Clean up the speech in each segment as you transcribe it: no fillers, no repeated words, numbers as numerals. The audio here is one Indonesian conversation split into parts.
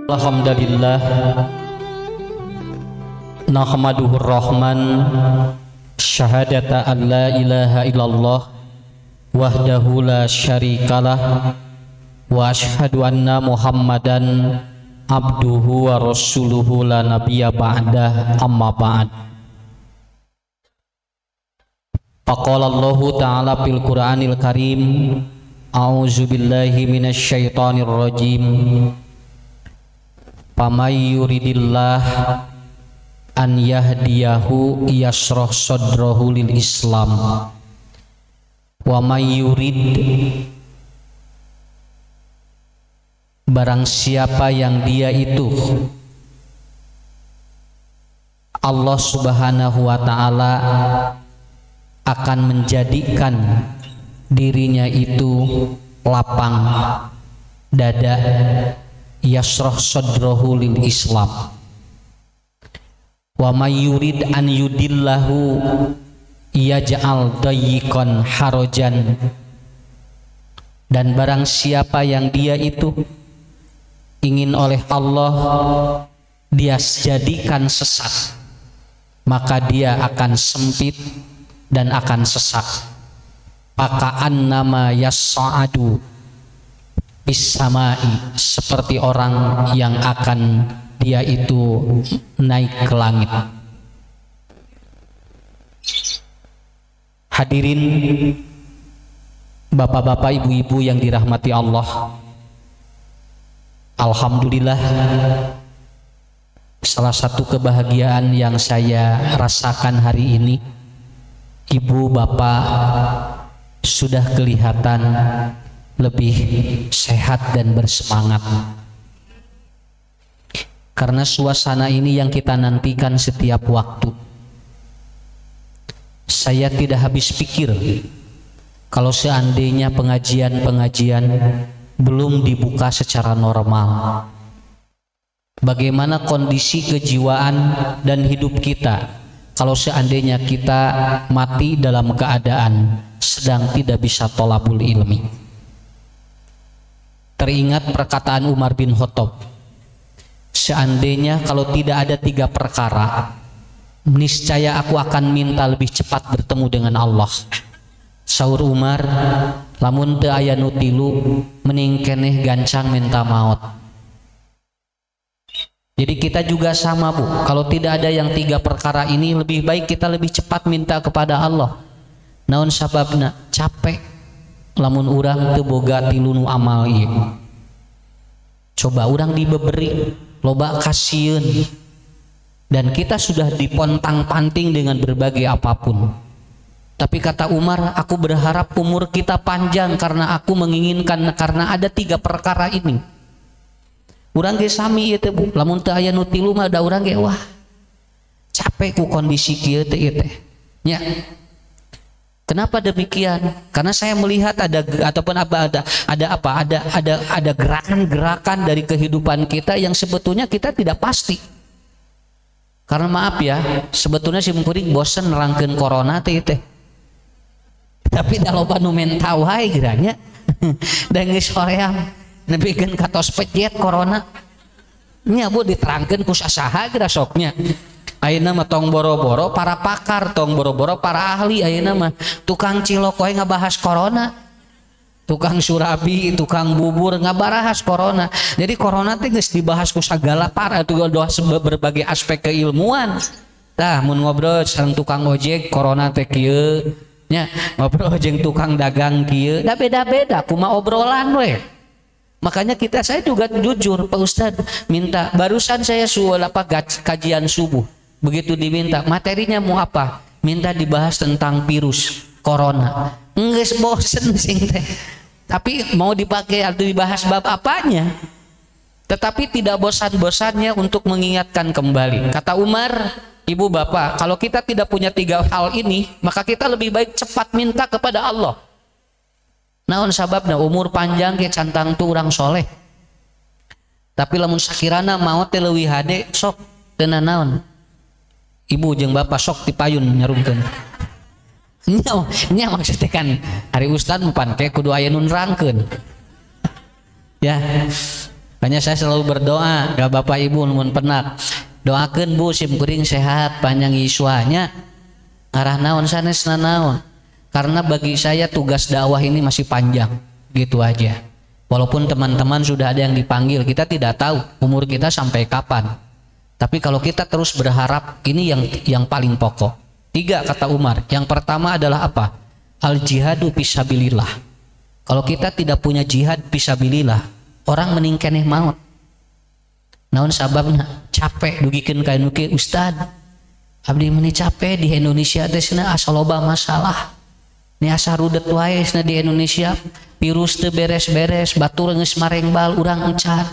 Alhamdulillah nahmaduhur rahman syahadata an la ilaha illallah wahdahu la syarikalah wa ashhadu anna muhammadan abduhu wa rasuluhu la nabiyya ba'dah amma ba'd. Faqala Allahu ta'ala fil Qur'anil Karim a'udzu billahi minasy syaithanir rajim. Famay yuridillah an yahdiyahu yashrah sadrahu lil Islam wa may yurid, barang siapa yang dia itu Allah Subhanahu wa ta'ala akan menjadikan dirinya itu lapang dada, yashrah sadrahu lil Islam. Wa may yurid an yudillahu yaj'al dayyiqan harajan, dan barang siapa yang dia itu ingin oleh Allah dia jadikan sesat, maka dia akan sempit dan akan sesak. Paka'an nama yas'adu bis-samai, seperti orang yang akan dia itu naik ke langit. Hadirin bapak-bapak, ibu-ibu yang dirahmati Allah, alhamdulillah, salah satu kebahagiaan yang saya rasakan hari ini, ibu bapak sudah kelihatan lebih sehat dan bersemangat, karena suasana ini yang kita nantikan setiap waktu. Saya tidak habis pikir kalau seandainya pengajian-pengajian belum dibuka secara normal, bagaimana kondisi kejiwaan dan hidup kita kalau seandainya kita mati dalam keadaan sedang tidak bisa thalabul ilmi. Teringat perkataan Umar bin Khattab, seandainya kalau tidak ada 3 perkara, niscaya aku akan minta lebih cepat bertemu dengan Allah. Saur Umar, lamun teu aya nu tilu mending keneh gancang minta maut. Jadi kita juga sama, Bu, kalau tidak ada yang 3 perkara ini, lebih baik kita lebih cepat minta kepada Allah. Naon sababna? Capek lamun urang teu boga tilu nu amal ieu. Coba urang dibeberi loba kasieun, dan kita sudah dipontang-panting dengan berbagai apapun. Tapi kata Umar, aku berharap umur kita panjang karena aku menginginkan, karena ada 3 perkara ini. Urang ge sami ieu teh, Bu, lamun teu aya nu tilu mah da urang ge wah capek ku kondisi kieu teh ieu teh. Nya. Kenapa demikian? Karena saya melihat ada gerakan-gerakan dari kehidupan kita yang sebetulnya kita tidak pasti. Karena maaf ya, sebetulnya si mungkuring bosen nerangkeun corona teh teh. Tapi da loba nu menta wae geranya. Da geus hoream nepikeun katos pejet corona. Nya Bu diterangkeun ku sasaha geura soknya. Ayeuna mah tong boro-boro para pakar, tong boro-boro para ahli. Ayeuna mah tukang cilok we ngabahas corona, tukang surabi, tukang bubur ngabahas corona. Jadi corona teh geus dibahas ku sagala para berbagai aspek keilmuan. Tah mun ngobrol sareng tukang ojek corona teh kieu nya, ngobrol jeung tukang dagang kieu, da beda-beda kumaha obrolan we. Makanya saya juga jujur, Pak Ustadz minta, barusan saya kajian subuh. Begitu diminta materinya mau apa, minta dibahas tentang virus corona. Nggak bosen sing teh, tapi mau dipakai atau dibahas bab apanya, tetapi tidak bosan-bosannya untuk mengingatkan kembali. Kata Umar, ibu bapak, kalau kita tidak punya 3 hal ini, maka kita lebih baik cepat minta kepada Allah. Naon sababna? Umur panjang ke cantang tu urang soleh, tapi lamun sakirana maot teh leuwih hade sok teu naon. Ibu jeung bapak sok dipayun nyarungkeun. Nya maksudnya kan hari ustad mupan kayak kudu aya nun rangkeun. Ya. Makanya saya selalu berdoa ke Bapak Ibu mun penak. Doakeun Bu sim kuring sehat panjang yuswanya. Arah naon sanesna naon. Karena bagi saya tugas dakwah ini masih panjang. Gitu aja. Walaupun teman-teman sudah ada yang dipanggil, kita tidak tahu umur kita sampai kapan. Tapi kalau kita terus berharap, ini yang paling pokok. 3 kata Umar. Yang pertama adalah apa? Al jihadu fisabilillah. Kalau kita tidak punya jihad fisabilillah, orang mending keneh maut. Naon sababna? Capek dugikeun ka nu kieu Ustad. Abdi meni capek di Indonesia teh cenah asa loba masalah. Ni asa rudet wae cenah di Indonesia. Virus teu beres-beres, batur geus marengbal urang encan.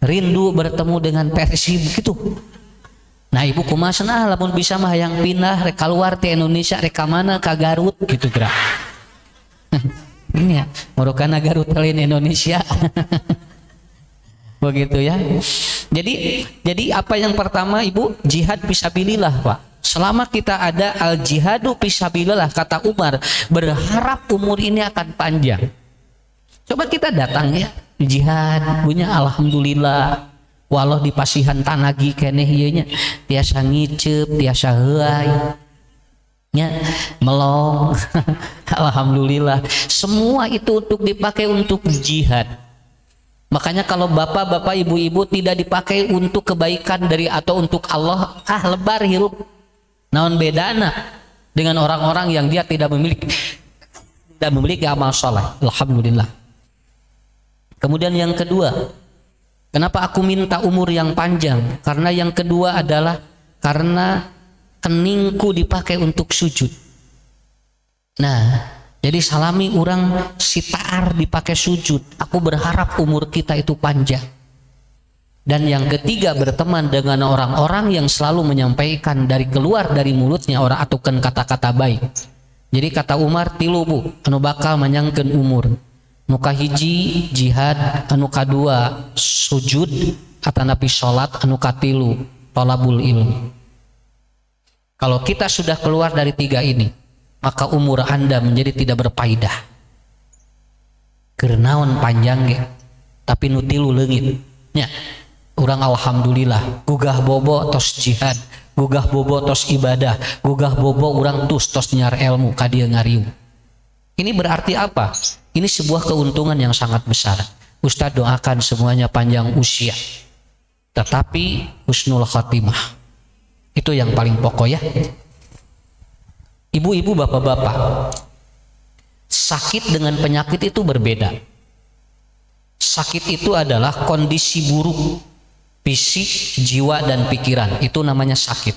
Rindu bertemu dengan Persib gitu. Nah ibu kumaha cenah lamun bisa mah yang pindah rek keluar ti Indonesia rek ka mana ka Garut gitu geura. Ini ya, morokana Garut lain Indonesia. Begitu ya. Jadi apa yang pertama Ibu? Jihad fisabilillah, Pak. Selama kita ada al jihadu fisabilillah, kata Umar, berharap umur ini akan panjang. Coba kita datang ya, jihad punya alhamdulillah. Walau di pasihan tanagi keneh ieu nya, tiasa ngiceup, tiasa heuai. Nya melong. Alhamdulillah. Semua itu untuk dipakai untuk jihad. Makanya kalau bapak-bapak, ibu-ibu tidak dipakai untuk kebaikan dari atau untuk Allah, lebar hirup. Naon bedana dengan orang-orang yang dia tidak memiliki amal soleh. Alhamdulillah. Kemudian yang kedua, kenapa aku minta umur yang panjang? Karena yang kedua adalah karena keningku dipakai untuk sujud. Nah, jadi salami orang sitaar dipakai sujud. Aku berharap umur kita itu panjang. Dan yang ketiga, berteman dengan orang-orang yang selalu menyampaikan dari keluar dari mulutnya orang atukan kata-kata baik. Jadi kata Umar, 3 Bu anu bakal manyangkeun umur. Nu kahiji jihad, anu kadua sujud atanapi salat, anu katilu thalabul ilmi. Kalau kita sudah keluar dari 3 ini, maka umur Anda menjadi tidak berfaedah. Kerenaon panjang ge, tapi nu tilu leungit. Nya, urang alhamdulillah, gugah bobo tos jihad, gugah bobo tos ibadah, gugah bobo urang tos nyar ilmu ka dieu ngariung. Ini berarti apa? Ini sebuah keuntungan yang sangat besar. Ustaz doakan semuanya panjang usia, tetapi husnul khatimah. Itu yang paling pokok ya. Ibu-ibu, bapak-bapak, sakit dengan penyakit itu berbeda. Sakit itu adalah kondisi buruk fisik, jiwa, dan pikiran. Itu namanya sakit.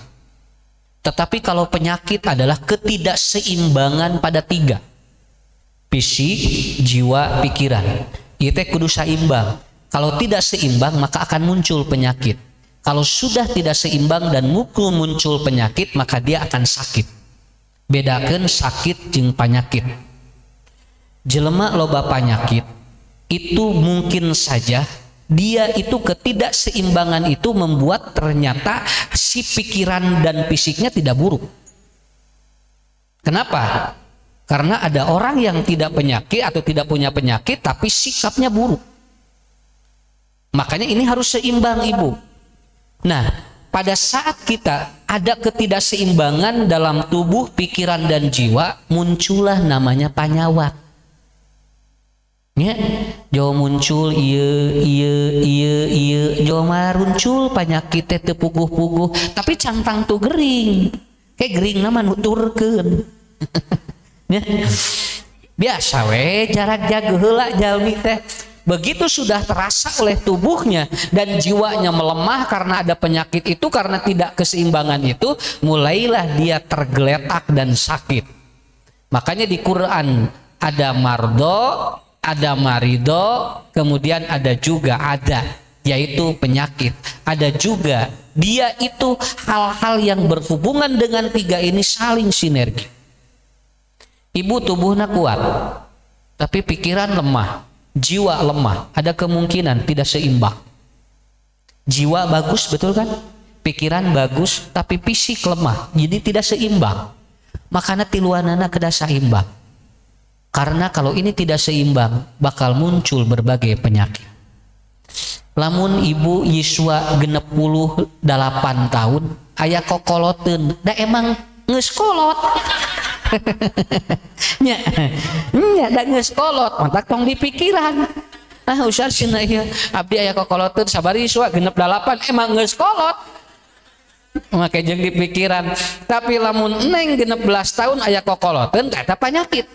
Tetapi kalau penyakit adalah ketidakseimbangan pada 3. Fisik, jiwa, pikiran. Itu kudu seimbang. Kalau tidak seimbang maka akan muncul penyakit. Kalau sudah tidak seimbang dan muncul penyakit, maka dia akan sakit. Bedakan sakit jeung penyakit. Jelema loba penyakit itu mungkin saja dia itu ketidakseimbangan itu membuat ternyata si pikiran dan fisiknya tidak buruk. Kenapa? Karena ada orang yang tidak penyakit atau tidak punya penyakit tapi sikapnya buruk. Makanya ini harus seimbang, Ibu. Nah, pada saat kita ada ketidakseimbangan dalam tubuh, pikiran, dan jiwa, muncullah namanya panyawat. Ya, jo muncul iya, jo muncul penyakit teh puguh-puguh, tapi cantang tuh gering, kayak gering nama nuturkeun. Ya, biasa we jarak jaga heula jalmi teh. Begitu sudah terasa oleh tubuhnya dan jiwanya melemah karena ada penyakit itu, karena tidak keseimbangan itu, mulailah dia tergeletak dan sakit. Makanya di Quran ada mardo, ada marido, kemudian ada juga yaitu penyakit. Ada juga dia itu hal-hal yang berhubungan dengan 3 ini saling sinergi. Ibu tubuhnya kuat, tapi pikiran lemah. Jiwa lemah, ada kemungkinan tidak seimbang. Jiwa bagus, betul kan? Pikiran bagus, tapi fisik lemah, jadi tidak seimbang. Makanya tiluanana kedah seimbang. Karena kalau ini tidak seimbang, bakal muncul berbagai penyakit. lamun ibu yiswa 68 tahun aya kokoloteun da emang geus kolot. nya da geus kolot mantap tong dipikiran. Usah cenah ieu abdi aya kokoloteun sabari yiswa 68 emang geus kolot. Make jeung dipikiran. Tapi lamun neng 16 tahun aya kokoloteun eta panyakit.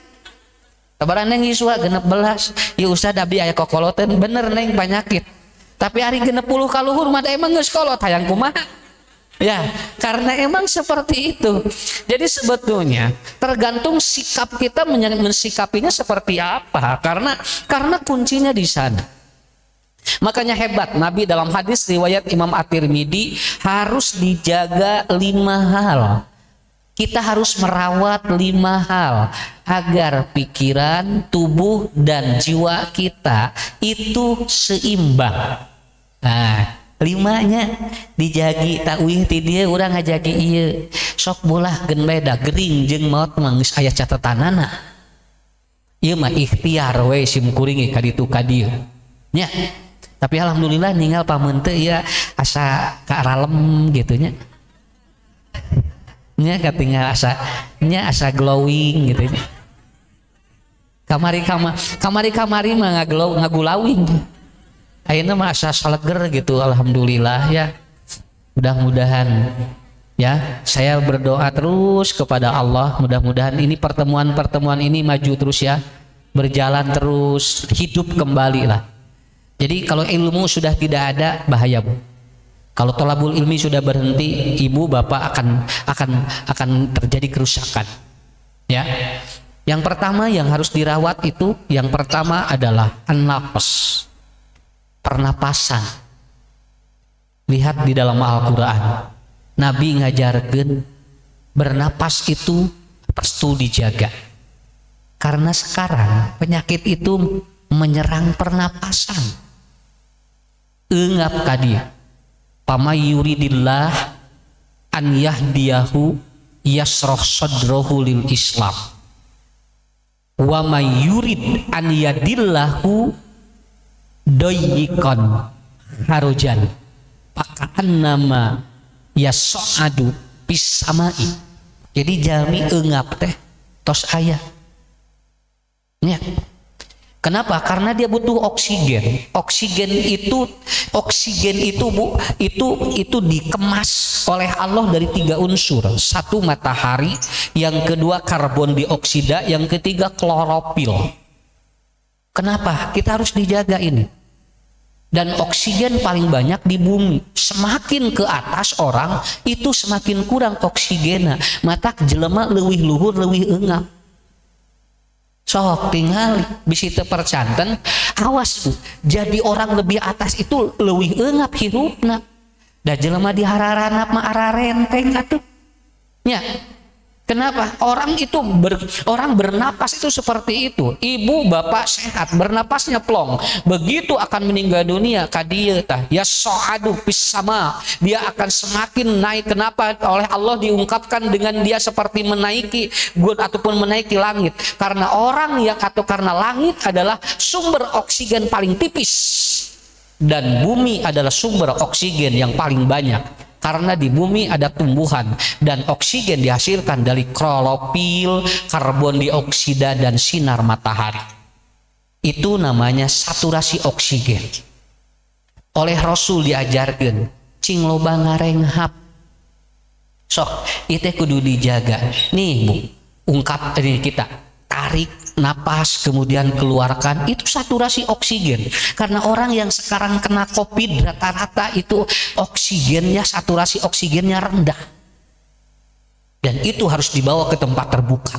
Sabaran neng yiswa 16 ieu ustad abdi aya kokoloteun bener neng panyakit. Tapi hari 60 kaluhur mah emang geus kolot hayang kumaha? Ya, karena emang seperti itu. Jadi sebetulnya tergantung sikap kita mensikapinya seperti apa. Karena kuncinya di sana. Makanya hebat Nabi dalam hadis riwayat Imam At-Tirmidzi harus dijaga 5 hal. Kita harus merawat 5 hal agar pikiran, tubuh dan jiwa kita itu seimbang. Nah, 5-nya dijagi takwih ti dieu urang ngajagi ieu. Sok bolah gen beda gering jeung maot mah geus aya catatanana. Ieu mah ikhtiar we simkuring ka ditu ka dieu. Nya. Tapi alhamdulillah ninggal pameun teu ya asa karalem gitu nya. Nya katinggal asa glowing gitu nya. Kamari mah ngagulawing. Ayeuna mah asa saleger gitu alhamdulillah ya. Mudah-mudahan ya saya berdoa terus kepada Allah, mudah-mudahan ini pertemuan ini maju terus ya, berjalan terus, hidup kembali lah. Jadi kalau ilmu sudah tidak ada bahaya Bu. Kalau tolabul ilmi sudah berhenti, ibu bapak akan terjadi kerusakan. Ya. Yang pertama yang harus dirawat itu yang pertama adalah an-nafas. Pernapasan. Lihat di dalam Al-Qur'an. Nabi ngajarkeun bernapas itu perlu dijaga. Karena sekarang penyakit itu menyerang pernapasan. Eungap ka dieu. Pamay yuridillah an yahdiyahu yasroh sadrahu lil Islam. Wa may yurid an yadillahu doyikon harujan pakaan nama yasoadu pisamai. Jadi jalmi eungap teh tos aya nya. Kenapa? Karena dia butuh oksigen. Oksigen itu Bu, itu dikemas oleh Allah dari 3 unsur. 1 matahari, yang kedua karbon dioksida, yang ketiga klorofil. Kenapa? Kita harus dijaga ini. Dan oksigen paling banyak di bumi. Semakin ke atas orang itu semakin kurang oksigennya. Mata jelema leuwih luhur leuwih eungap. Sok tinggal bisi teu percanten, awas Bu. Jadi orang lebih atas itu leuwih eungap hirupna. Da jelema di hararanap mah ararenteng atuh. Nya. Kenapa? Orang bernapas itu seperti itu. Ibu bapak sehat, bernapasnya plong. Begitu akan meninggal dunia kadieu tah ya so'adu fis sama. Dia akan semakin naik. Kenapa? Oleh Allah diungkapkan dengan dia seperti menaiki gun ataupun menaiki langit. Karena karena langit adalah sumber oksigen paling tipis dan bumi adalah sumber oksigen yang paling banyak. Karena di bumi ada tumbuhan dan oksigen dihasilkan dari klorofil, karbon dioksida dan sinar matahari. Itu namanya saturasi oksigen. Oleh Rasul diajarkan cing loba ngarenghap. Sok, itu kudu dijaga. Nih Bu, ungkap dari kita. Tarik napas kemudian keluarkan, itu saturasi oksigen. Karena orang yang sekarang kena COVID rata-rata itu oksigennya, saturasi oksigennya rendah, dan itu harus dibawa ke tempat terbuka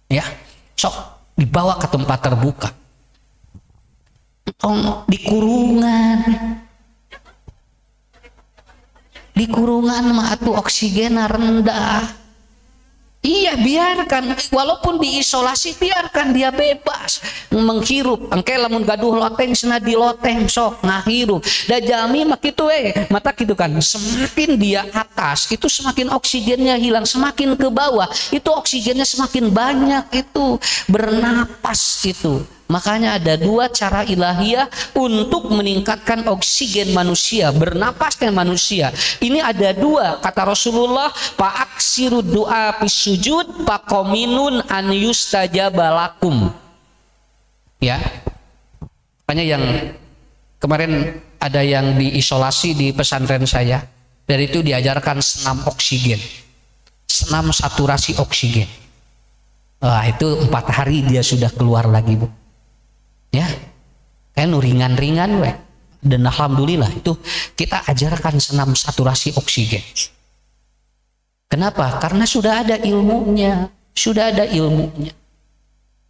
ya. Sok dibawa ke tempat terbuka, di kurungan mah atuh oksigennya rendah. Iya, biarkan, walaupun diisolasi biarkan dia bebas menghirup. Engke lamun gaduh loteng cenah di loteng sok ngahirup. Da jalmi mah kitu mata gitu kan. Semakin dia atas itu semakin oksigennya hilang, semakin ke bawah itu oksigennya semakin banyak. Itu bernapas itu Makanya ada dua cara ilahiyah untuk meningkatkan oksigen manusia, bernapasnya manusia. Ini ada dua, kata Rasulullah, fa'aksiru du'a fis sujud faqaminun an yustajabalakum. Ya. Makanya yang kemarin ada yang diisolasi di pesantren saya, dari itu diajarkan senam oksigen, senam saturasi oksigen. Wah, itu 4 hari dia sudah keluar lagi, Bu. Ya, kan ringan-ringan we. Dan alhamdulillah itu kita ajarkan senam saturasi oksigen. Kenapa? Karena sudah ada ilmunya, sudah ada ilmunya.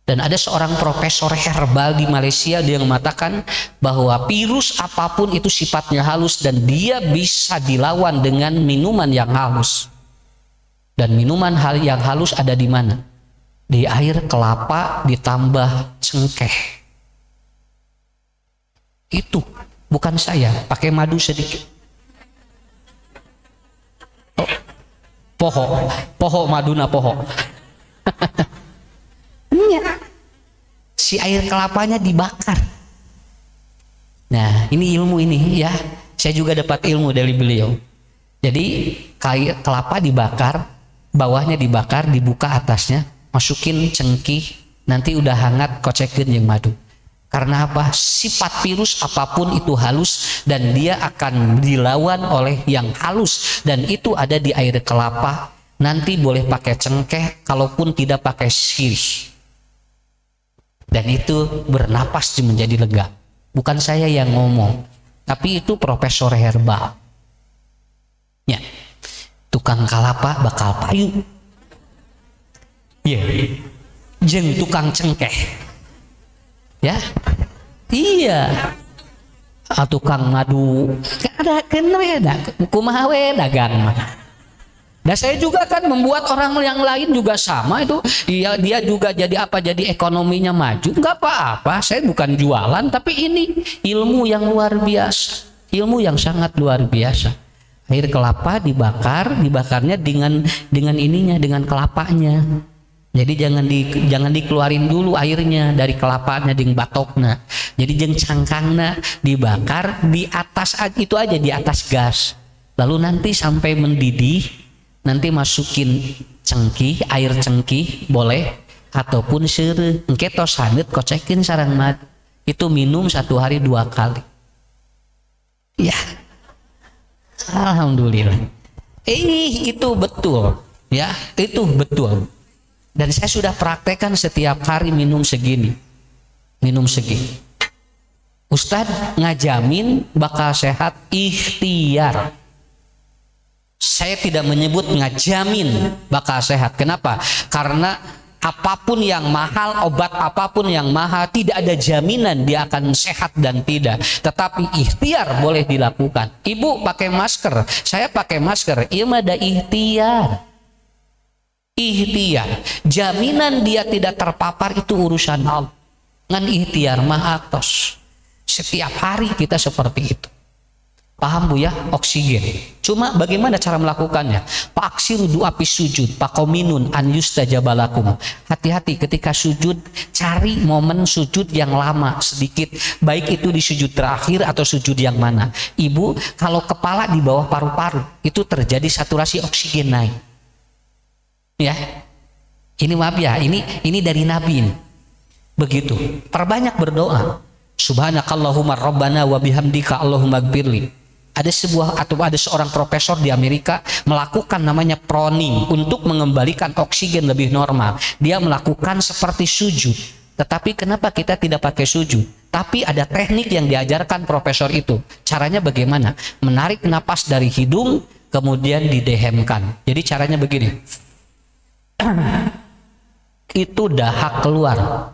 Dan ada seorang profesor herbal di Malaysia, dia mengatakan bahwa virus apapun itu sifatnya halus dan dia bisa dilawan dengan minuman yang halus. Dan minuman yang halus ada di mana? Di air kelapa ditambah cengkeh. Itu bukan saya, pakai madu sedikit. Oh, poho maduna poho. Si air kelapanya dibakar. Nah, ini ilmu ini ya. Saya juga dapat ilmu dari beliau. Jadi kelapa dibakar, bawahnya dibakar, dibuka atasnya, masukin cengkih, nanti udah hangat kocekin yang madu. Karena apa? Sifat virus apapun itu halus dan dia akan dilawan oleh yang halus, dan itu ada di air kelapa. Nanti boleh pakai cengkeh, kalaupun tidak pakai sirih. Dan itu bernapas menjadi lega. Bukan saya yang ngomong, tapi itu profesor herbal. Ya, tukang kalapa bakal payu. Ya, jeung tukang cengkeh. Ya, iya. Tukang madu ada kenapa kumaha we dagang mah. Dan saya juga kan membuat orang yang lain juga sama itu. Dia juga jadi apa? Jadi ekonominya maju. Enggak apa-apa. Saya bukan jualan, tapi ini ilmu yang luar biasa, ilmu yang sangat luar biasa. Air kelapa dibakarnya dengan ininya, dengan kelapanya. Jadi jangan dikeluarin dulu airnya dari kelapanya ding batokna. Jadi jeung cangkangna dibakar di atas itu aja, di atas gas. Lalu nanti sampai mendidih, nanti masukin cengkih, air cengkih boleh ataupun seureuh. Engke tos haneut kocekin sareng mad. Itu minum 1 hari 2 kali. Ya. Alhamdulillah. Itu betul, ya, itu betul. Dan saya sudah praktekkan setiap hari minum segini. Ustadz ngajamin bakal sehat ikhtiar. Saya tidak menyebut ngajamin bakal sehat. Kenapa? Karena apapun yang mahal, obat apapun yang mahal, tidak ada jaminan dia akan sehat dan tidak. Tetapi ikhtiar boleh dilakukan. Ibu pakai masker, saya pakai masker. Iya mah ada ikhtiar. Ikhtiar, jaminan dia tidak terpapar itu urusan Allah. Ngan ikhtiar mah atos. Setiap hari kita seperti itu. Paham Bu ya? Oksigen. Cuma bagaimana cara melakukannya? Fa'aksiru du'a fis sujud faqaminun an yustajabalakum. Hati-hati ketika sujud, cari momen sujud yang lama sedikit. Baik itu di sujud terakhir atau sujud yang mana. Ibu, kalau kepala di bawah paru-paru, itu terjadi saturasi oksigen naik. Ya, ini maaf ya, ini dari Nabi ini. Begitu. Perbanyak berdoa. Subhanakallahumma rabbana wa bihamdika Allahumma gfirli. Ada seorang profesor di Amerika melakukan namanya proning untuk mengembalikan oksigen lebih normal. Dia melakukan seperti sujud. Tetapi kenapa kita tidak pakai sujud? Tapi ada teknik yang diajarkan profesor itu. Caranya bagaimana? Menarik napas dari hidung, kemudian didehemkan. Jadi caranya begini. Itu dahak keluar.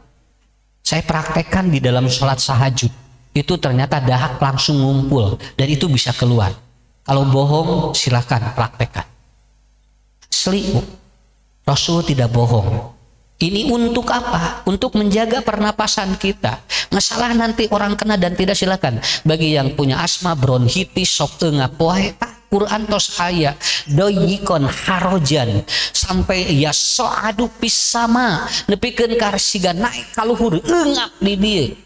Saya praktekkan di dalam sholat tahajud. Itu ternyata dahak langsung ngumpul dan itu bisa keluar. Kalau bohong silakan praktekkan. Asli, Rasul tidak bohong. Ini untuk apa? Untuk menjaga pernapasan kita. Masalah nanti orang kena dan tidak, silakan. Bagi yang punya asma, bronkitis, sok tengah poe, Quran tos aya doyikon harojan sampai ya soadu pisama nepikeun ka siga naik ka luhur eungap di dieu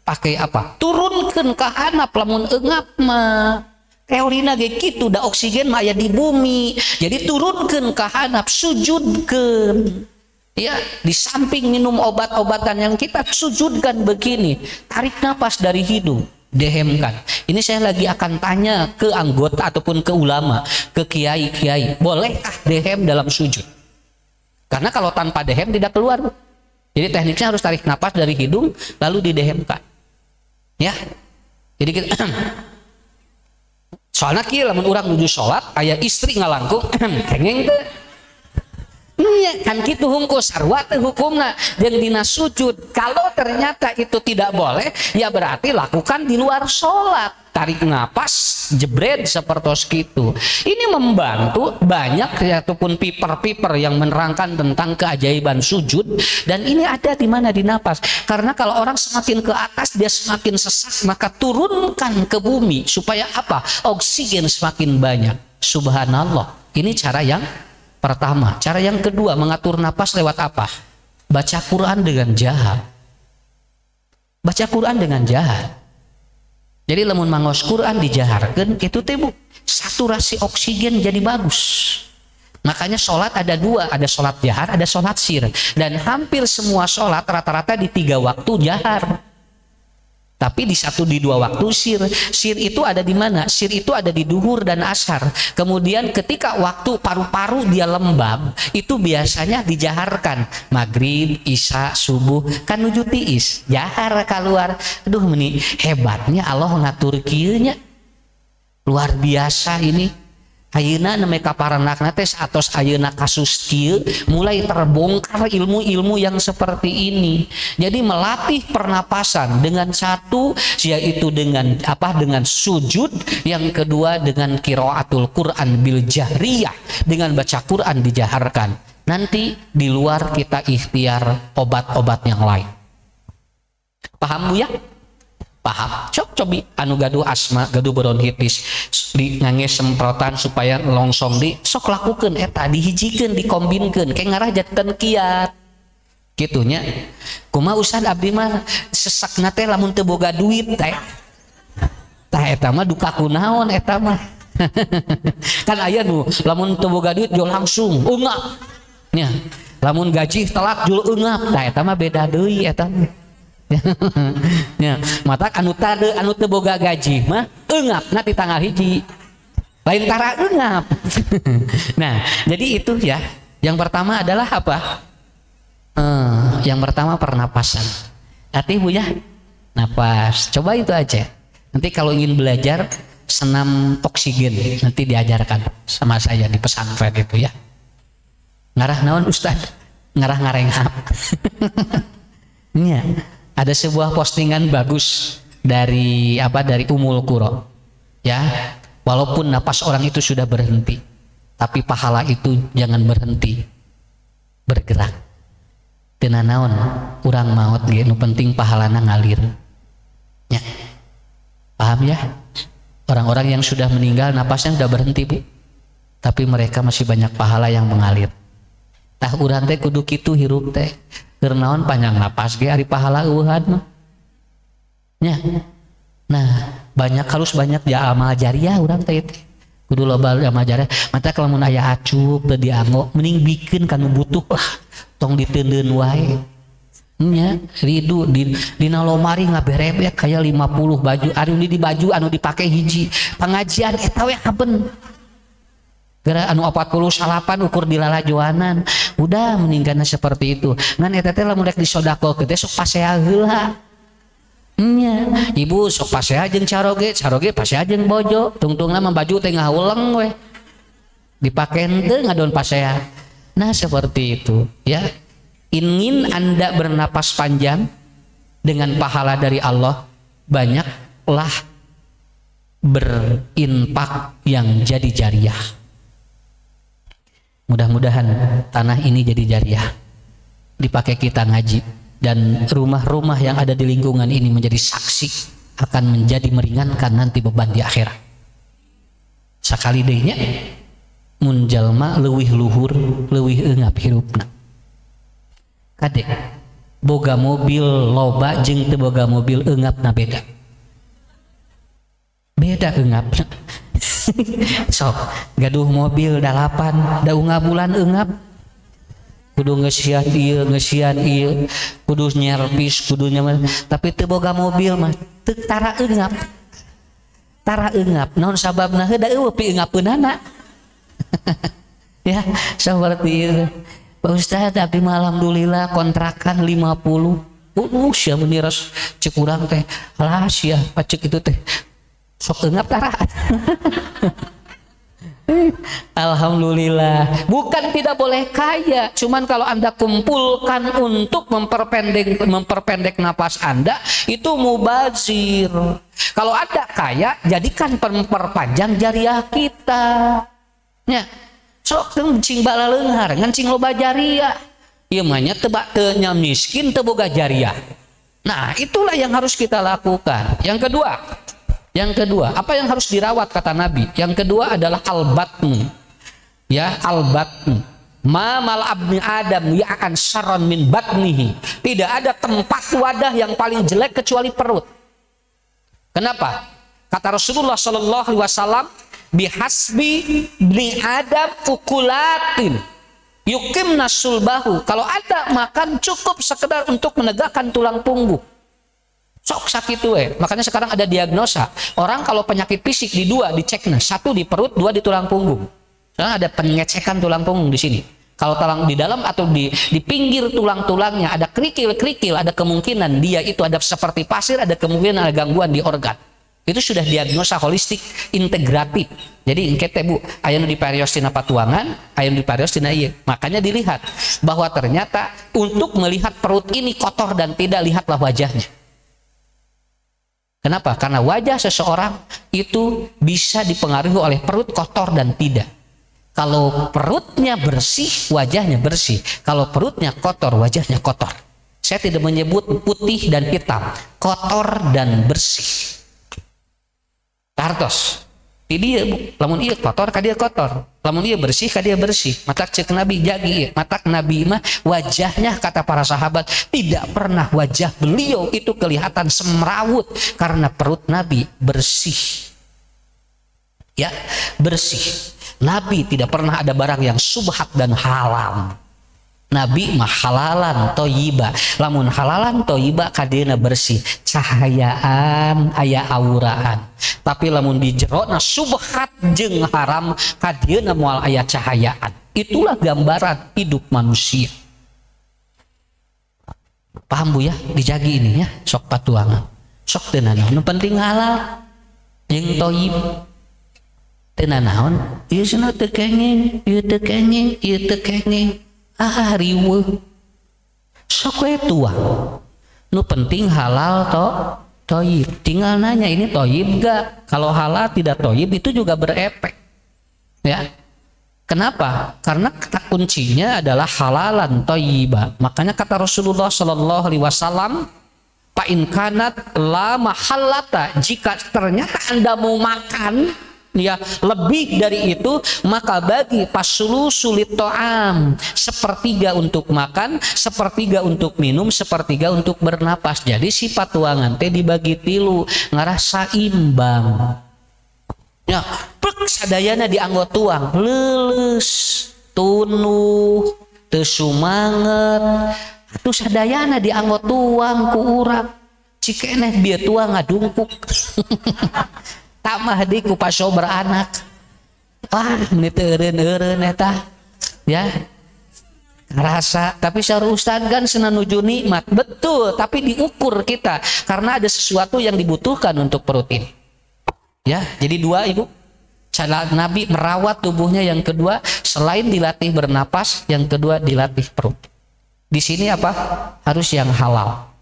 pakai apa turunkeun ka hanap lamun eungap mah teorina ge kitu da oksigen mah aya di bumi jadi turunkeun ka hanap sujudkeun ya di samping minum obat-obatan yang kita sujudkan begini tarik napas dari hidung dehemkan. Ini saya lagi akan tanya ke anggota ataupun ke ulama, ke kiai-kiai, bolehkah dehem dalam sujud? Karena kalau tanpa dehem tidak keluar. Jadi tekniknya harus tarik napas dari hidung lalu didehemkan. Ya. Jadi kita soalnya kieu lamun urang nuju salat aya istri ngalangkung kengeng teh. Iya kan gitu hungkus sarwa teh hukumna jeung dina sujud. Kalau ternyata itu tidak boleh, ya berarti lakukan di luar sholat. Tarik napas, jebret sepertos gitu. Ini membantu banyak ataupun piper-piper yang menerangkan tentang keajaiban sujud dan ini ada di mana di napas. Karena kalau orang semakin ke atas dia semakin sesak, maka turunkan ke bumi supaya apa? Oksigen semakin banyak. Subhanallah. Ini cara yang pertama. Cara yang kedua mengatur napas lewat apa? Baca Quran dengan jahat. Baca Quran dengan jahat. Jadi lamun mangos Quran dijaharkeun itu teh saturasi oksigen jadi bagus. Makanya sholat ada dua, ada sholat jahar, ada sholat sir. Dan hampir semua sholat rata-rata di 3 waktu jahar. Tapi di 1 di 2 waktu sir. Sir itu ada di mana? Sir itu ada di duhur dan asar. Kemudian ketika waktu paru-paru dia lembab, itu biasanya dijaharkan. Maghrib, isya, subuh, kan nuju tiis. Jahar keluar. Aduh meni hebatnya Allah ngatur kieu nya. Luar biasa ini. Ayeuna nemeh kaparanakna teh satos ayeuna kasus kieu mulai terbongkar ilmu-ilmu yang seperti ini. Jadi melatih pernapasan dengan satu yaitu dengan apa? Dengan sujud, yang kedua dengan qiraatul Quran bil jahriyah, dengan baca Quran dijaharkan. Nanti di luar kita ikhtiar obat-obat yang lain. Paham Bu ya? Paham? Cobi anu gaduh asma, gaduh bronkitis di ngangge semprotan supaya longsong di sok lakukeun eta dihijikeun dikombinkeun kayak ngarah jateun kiat kitunya. Kumaha Ustad abdi mah sesakna teh lamun teu boga duit teh. Tah eta mah duka kunaon eta mah. Kan aya nu lamun teu boga duit jo langsung eungap. Nya, lamun gaji telat jul eungap. Tah eta mah beda deui eta mah. Ya, mata anu teu boga gaji mah eungap na di tanggal hiji lain tara eungap. Nah jadi itu ya yang pertama adalah apa? Yang pertama pernapasan. Hati Bu ya, napas, coba itu aja. Nanti kalau ingin belajar senam oksigen nanti diajarkan sama saya di pesantren itu ya. Ngarah naon Ustad? Ngarah ngarenghap. Iya. Ada sebuah postingan bagus dari Ummul Qura. Ya, walaupun napas orang itu sudah berhenti, tapi pahala itu jangan berhenti bergerak. Teu naon urang maot ge nu penting pahalana ngalir. Ya. Paham ya? Orang-orang yang sudah meninggal napasnya sudah berhenti Bu. Tapi mereka masih banyak pahala yang mengalir. Tah urang teh kudu kitu hirup teh. Keur naon panjang napas ge ari pahala eueuhan mah. Nya. Nah, harus banyak ya amal jariah urang teh teh. Kudu loba amal jariah. Mata lamun aya acup teu dianggo, mending bikeun kanu butuh lah. Tong diteundeun wae. Nya, ridu dina lomari ngaberebet kaya 50 baju. Ari di baju anu dipake hiji. Pengajian eta we haben. Gara anu 48 ukur di lalajoanan udah meninggalnya seperti itu ngan eta teh lamun rek disodakokeun teh sok pasea heula nya ibu sok pasea jeung caroge pasea jeung bojo tungtungna mah baju teh ngahuleng we dipakeun teu ngadon pasea. Nah seperti itu ya, ingin Anda bernapas panjang dengan pahala dari Allah, banyaklah berinfak yang jadi jariah. Mudah-mudahan tanah ini jadi jariah, dipakai kita ngaji, dan rumah-rumah yang ada di lingkungan ini menjadi saksi akan menjadi meringankan nanti beban di akhirat. Sakali deui nya mun jalma leuwih luhur leuwih eungap hirupna. Kade boga mobil loba jeung teu boga mobil eungapna beda eungapna. Sok gaduh mobil 8 da unggah bulan eungap kudu ngesian ieu kudu nyervis kudu nyaman, tapi teu boga mobil mah teu tara eungap naon sababna heuh da eueuh pi eungapeunana. Ya seperti itu Pak Ustadz. Abdi mah alhamdulillah kontrakan 50 sia meniras cek urang teh alah sia pacek itu teh sok eungap tara. Alhamdulillah. Bukan tidak boleh kaya, cuman kalau Anda kumpulkan untuk memperpendek napas Anda itu mubazir. Kalau Anda kaya, jadikan memperpanjang jariah kita. Ya, sok ngecing bala leunghar, ngecing loba jariah. Ieu mah nya tebak teu nya miskin teu boga jariah. Nah, itulah yang harus kita lakukan. Yang kedua, apa yang harus dirawat kata Nabi? Yang kedua adalah al-batnu. Ya, al-batnu. Ma mal abni Adam ya'an syarron min batnihi. Tidak ada tempat wadah yang paling jelek kecuali perut. Kenapa? Kata Rasulullah sallallahu alaihi wasallam, bihasbi bni Adam ukulatin yukimna sulbahu. Kalau ada makan cukup sekedar untuk menegakkan tulang punggung. Sok sakit we. Makanya sekarang ada diagnosa. Orang kalau penyakit fisik di dua diceknya, satu di perut, dua di tulang punggung. Sekarang ada pengecekan tulang punggung di sini. Kalau tulang di dalam atau di pinggir tulang-tulangnya ada kerikil-kerikil, ada kemungkinan dia itu ada seperti pasir, ada kemungkinan ada gangguan di organ. Itu sudah diagnosa holistik integratif. Jadi engke Bu, aya nu diparios tina patuangan, aya nu diparios tina ieu. Makanya dilihat bahwa ternyata untuk melihat perut ini kotor dan tidak, lihatlah wajahnya. Kenapa? Karena wajah seseorang itu bisa dipengaruhi oleh perut kotor dan tidak. Kalau perutnya bersih, wajahnya bersih. Kalau perutnya kotor, wajahnya kotor. Saya tidak menyebut putih dan hitam, kotor dan bersih. Kartos. Dia lamun ieu kotor ka dia kotor, lamun ieu bersih ka dia bersih. Matak ceuk Nabi jagi, matak Nabi mah wajahnya kata para sahabat tidak pernah wajah beliau itu kelihatan semrawut karena perut Nabi bersih. Ya, bersih. Nabi tidak pernah ada barang yang subhat dan haram. Nabi mah halalan toyiba, lamun halalan toyiba kadena bersih, cahayaan aya auraan. Tapi lamun di jerona subhat jeung haram kadena moal aya cahayaan. Itulah gambaran hidup manusia. Paham Bu ya? Dijagi ini ya, sok patuangan. Sok teu nanaon, nu penting halal jeung toyib. Teu nanaon, ieu cenah teu kenging, ieu teu kenging, ieu teu kenging. Riweuh sok we tuang. Nu penting halal toyib. Tinggal nanya ini toyib gak? Kalau halal tidak toyib itu juga berefek. Ya. Kenapa? Karena kata kuncinya adalah halalan toyiba. Makanya kata Rasulullah Shallallahu Alaihi Wasallam, fa in kanat la mahallata, jika ternyata Anda mau makan ya lebih dari itu, maka bagi pasulu sulit to'am, sepertiga untuk makan, sepertiga untuk minum, sepertiga untuk bernapas. Jadi si patuangan teh dibagi tilu, ngerasa imbang ya, plek sadayana dianggo tuang, leuleus tunuh teu sumanget, atuh sadayana dianggo tuang ku urang, cikeneh bieu tuang ngadungkuk. Tamah di ku paso beranak, menit eureun eta ya ngerasa. Tapi saur ustad kan senang nuju nikmat, betul, tapi diukur kita karena ada sesuatu yang dibutuhkan untuk perut ini ya. Jadi dua Ibu, cara Nabi merawat tubuhnya. Yang kedua selain dilatih bernapas, yang kedua dilatih perut. Di sini apa? Harus yang halal,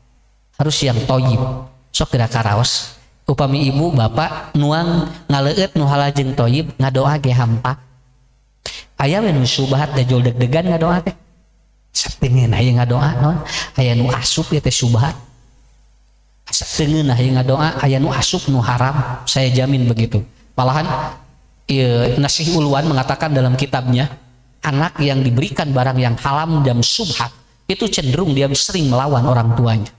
harus yang toyib. Sok gerak karaos. Upami ibu bapak nuang ngaleueut nu halal jeung toyib, ngadoa ge hampa. Aya we nu subhat da jol deg-degan ngadoa teh. Satengeun aya ngadoa naon? Aya nu asup ieu teh subhat. Satengeun aya ngadoa aya nu asup nu haram. Saya jamin begitu. Malahan Nasih Ulwan mengatakan dalam kitabnya, anak yang diberikan barang yang haram dan subhat itu cenderung dia sering melawan orang tuanya.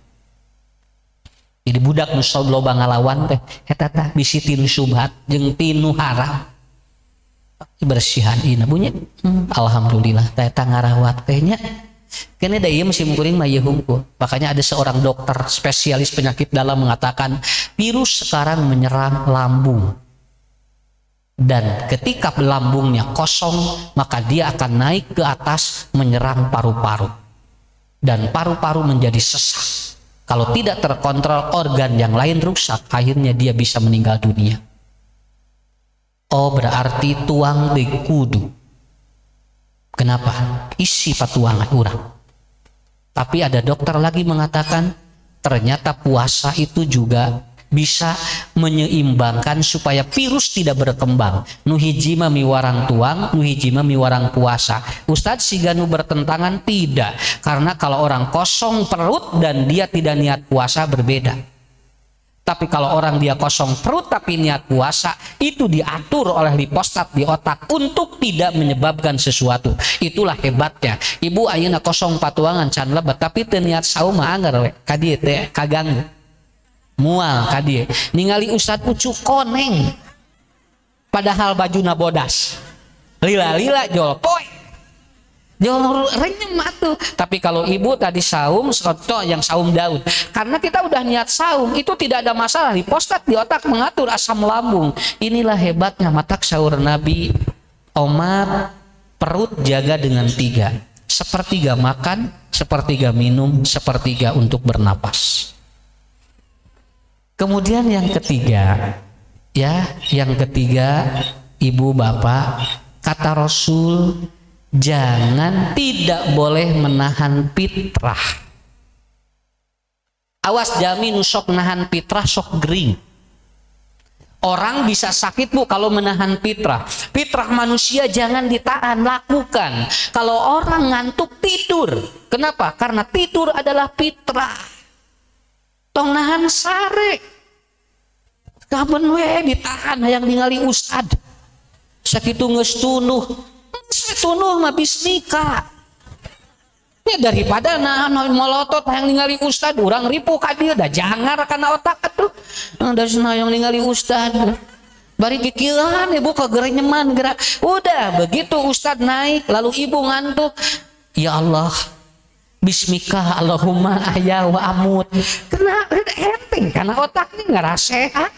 Jadi budak nu loba ngalawan teh eta teh bisi tinu subhat jeung tinu haram. Bersihan ina bunyi. Alhamdulillah teh eta ngarawat teh nya. Kene da ieu musim kuring mah ieu hungkul. Makanya ada seorang dokter spesialis penyakit dalam mengatakan virus sekarang menyerang lambung. Dan ketika lambungnya kosong, maka dia akan naik ke atas menyerang paru-paru. Dan paru-paru menjadi sesak. Kalau tidak terkontrol, organ yang lain rusak, akhirnya dia bisa meninggal dunia. Oh, berarti tuang di kudu. Kenapa? Isi patuangan urang. Tapi ada dokter lagi mengatakan, ternyata puasa itu juga bisa menyeimbangkan supaya virus tidak berkembang. Nu hiji mah miwarang tuang, nu hiji mah miwarang puasa. Ustadz siga nu bertentangan? Tidak, karena kalau orang kosong perut dan dia tidak niat puasa berbeda. Tapi kalau orang dia kosong perut tapi niat puasa, itu diatur oleh lipostat di otak untuk tidak menyebabkan sesuatu. Itulah hebatnya. Ibu ayeuna kosong patuangan can lebat tapi teu niat saum mah anggar we ka dieu teh kaganggu. Mual ka dieu. Ningali Ustad Ucu koneng. Padahal bajuna bodas. Lila-lila jolpoy. Jol renyem atuh. Tapi kalau ibu tadi saum, contoh yang saum Daud. Karena kita udah niat saum, itu tidak ada masalah. Lipostat di otak mengatur asam lambung. Inilah hebatnya matak sahur Nabi. Omar, perut jaga dengan 3. Sepertiga makan, sepertiga minum, sepertiga untuk bernapas. Kemudian yang ketiga, ibu bapak, kata Rasul, jangan tidak boleh menahan fitrah. Awas jami nusok nahan fitrah sok gering. Orang bisa sakit bu kalau menahan fitrah. Fitrah manusia jangan ditahan, lakukan. Kalau orang ngantuk tidur. Kenapa? Karena tidur adalah fitrah. Tong nahan sare. Kaben we ditahan hayang ningali ustad. Sakitu geus tunuh. Tunuh mah bismika. Ya daripada nahan molotot hayang ningali ustad, urang ripu ka dieu da jangar kana otak atuh. Da hayang ningali ustad. Bari kikieuhan ibu kegerenyeman gerak. Udah begitu ustad naik lalu ibu ngantuk. Ya Allah. Bismika Allahumma ahya wa amut. Kena enteng karena otaknya ngarasehat.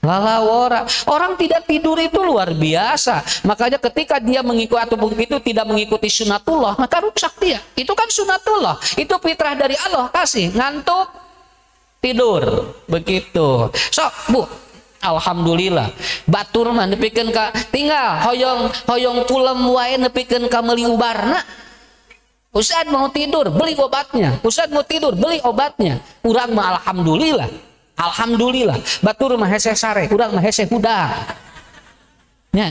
Lalawora. Orang tidak tidur itu luar biasa. Makanya ketika dia mengikuti atau begitu tidak mengikuti sunatullah, maka rusak dia. Itu kan sunatullah. Itu fitrah dari Allah kasih. Ngantuk tidur. Begitu. So, Bu, alhamdulillah. Batur mah nepikeun ka tinggal hoyong pulem wae nepikeun ka meuli ubarna. Ustad mau tidur, beli obatnya. Ustad mau tidur, beli obatnya. Urang mah alhamdulillah. Alhamdulillah. Batur mah hese sare, urang mah hese hudang. Ya.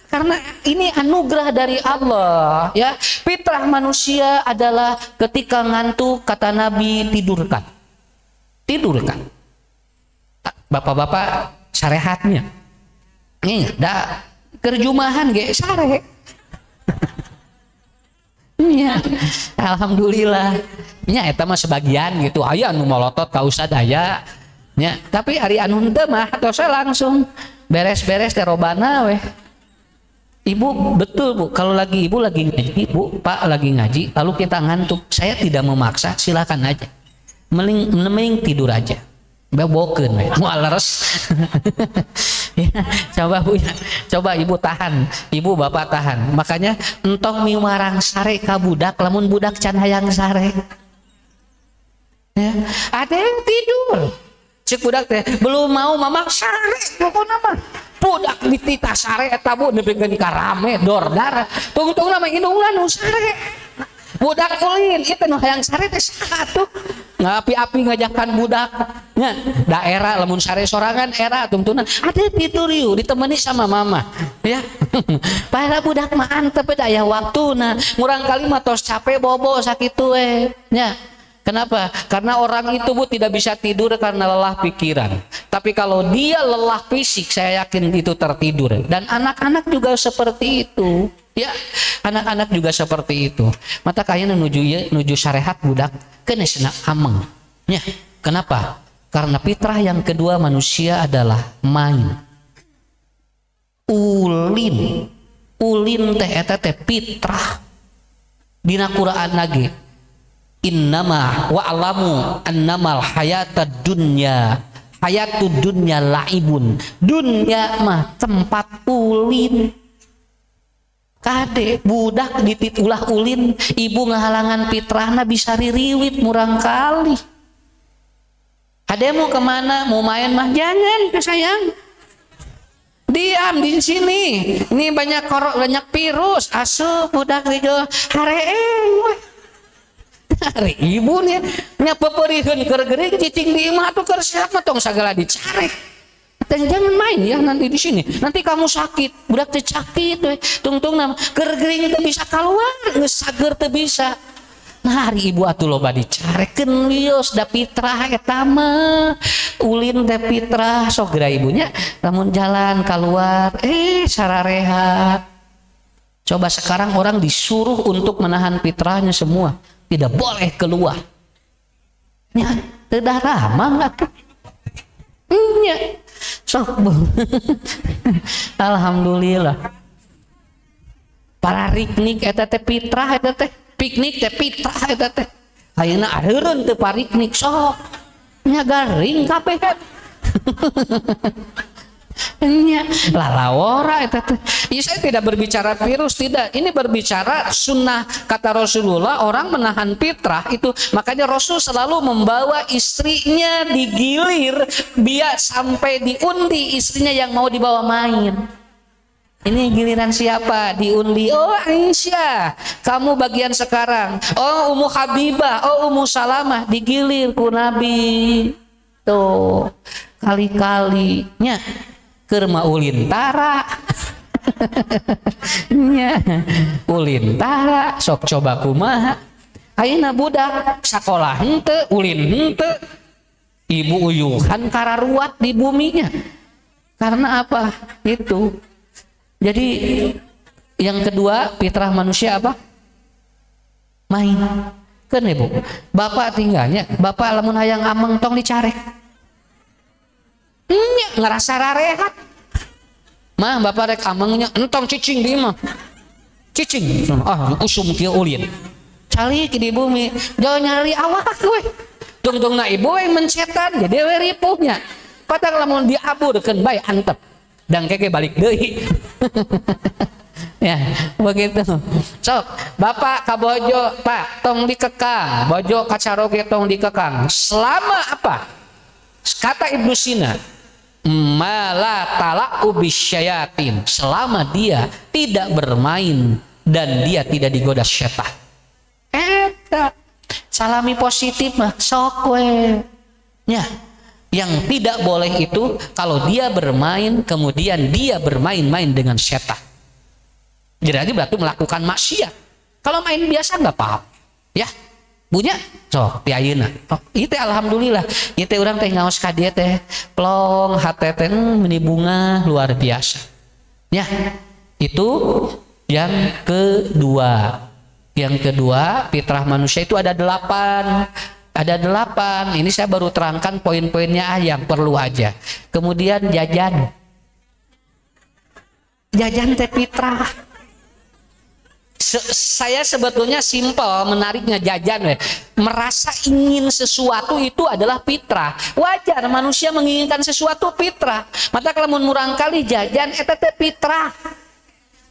Karena ini anugerah dari Allah, ya. Fitrah manusia adalah ketika ngantuk, kata Nabi, tidurkan. Tidurkan. Bapak-bapak syariatnya. Ingat, da kerjumahan ge sare. Ya, alhamdulillah. Ya, eta mah sebagian gitu. Aya anu molotot ka ustad aya. Ya, tapi hari anu henteu mah tos langsung beres-beres teh robana weh. Ibu betul Bu, kalau lagi ibu lagi ngaji, Bu, Pak lagi ngaji, lalu kita ngantuk, saya tidak memaksa, silakan aja. Mending tidur aja. Bebokeun we. Moal leres. Ya, coba Bu ya. Coba ibu tahan, ibu bapak tahan. Makanya entong miwarang sare ka budak, lamun budak can hayang sare. Ya, ada yang tidur. Cek budak teh belum mau mama sare pokona mah. Budak ditita sare eta Bu nepikeun ka rame dordar. Tungtung mah indungna nu sare. Budak ulin itu nu hayang sare teh satu ngapi-api ngajakan budaknya daerah lamun sare sorangan era tuntunan ada tidur yuk ditemani sama mama ya. Para budak mah antep aya waktuna ngurang kali mah tos capek bobo sakitu we nya Kenapa? Karena orang itu Bu tidak bisa tidur karena lelah pikiran. Tapi kalau dia lelah fisik, saya yakin itu tertidur. Dan anak-anak juga seperti itu. Ya, anak-anak juga seperti itu. Mata kayaknya nuju syariat budak kena sena ameng. Ya, kenapa? Karena fitrah yang kedua manusia adalah main. Ulin teh eta teh fitrah. Dina Quran lagi innama wa'lamu annamal hayatud dunya laibun. Dunya mah tempat ulin. Kade budak dititulah ulin, ibu ngahalangan fitrahna bisa ririwit murang kali. Ade mau kemana? Mau main mah jangan sayang. Diam di sini. Ini banyak virus. Asup budak itu hari ibu nih nyapeperiheun keur geuring cicing di imah tuh keur siap mah tong sagala dicarek. Jangan main ya nanti di sini. Nanti kamu sakit. Budak teh sakit we. Tungtung nam keur geuring teh bisa keluar, geus sager teh bisa. Nah hari ibu atuh loba dicarekeun wios da fitrah eta mah. Ulin teh fitrah sok geura ibunya lamun jalan keluar sararehat. Coba sekarang orang disuruh untuk menahan fitrahnya semua. Tidak boleh keluar. Ya, tidak ramah atuh. Nya. Sok. Alhamdulillah. Para piknik eta teh fitrah eta teh. Piknik teh fitrah eta teh. Ayeuna aheureun teu pariknik sok. Nya garing kabeh. Nya lalawora eta teh. Ya, saya tidak berbicara virus, tidak. Ini berbicara sunnah kata Rasulullah, orang menahan fitrah itu. Makanya Rasul selalu membawa istrinya digilir biar sampai diundi istrinya yang mau dibawa main. Ini giliran siapa? Diundi. Oh Aisyah, kamu bagian sekarang. Oh Ummu Habibah, oh Ummu Salamah, digilir ku Nabi. Tuh kali-kalinya kerma ulin tara. Nya ulin tara sok coba kumaha. Ayeuna budak sakolah henteu, ulin henteu. Ibu uyuhan kararuat di buminya. Karena apa? Itu. Jadi yang kedua fitrah manusia apa? Main. Kan ibu. Bapak tinggalnya, bapak lamun hayang ameng tong dicarek. Ngerasa rarehat. Mah bapak rek amangnya entong cicing di mah. Cicing. Usum kieu ulin. Calik di bumi, jangan nyari awak we. Tungtungna ibu we mencetan jadi we ripuhnya. Padahal lamun diaburkeun bae antep. Dan keke balik deui. Ya, begitu. Sok, bapak ka bojo, Pak, tong dikekang. Bojo ka caroge tong dikekang. Selama apa? Kata Ibnu Sina, mala tala'u bisyayatin, selama dia tidak bermain dan dia tidak digoda setan. Eta salami positif mah sok we. Ya, yang tidak boleh itu kalau dia bermain kemudian dia bermain-main dengan setan. Jadi berarti melakukan maksiat. Kalau main biasa nggak apa-apa. Ya, punya sok ti ayeuna. Oh, itu alhamdulillah. Itu orang teh ngaos ka dieu teh plong hate teh meni bunga luar biasa. Ya, itu yang kedua. Yang kedua, fitrah manusia itu ada 8. Ada 8. Ini saya baru terangkan poin-poinnya yang perlu aja. Kemudian jajan. Jajan teh fitrah. Saya sebetulnya simpel menariknya jajan. Merasa ingin sesuatu itu adalah fitrah. Wajar manusia menginginkan sesuatu fitrah. Maka kalau murang kali jajan eta teh fitrah.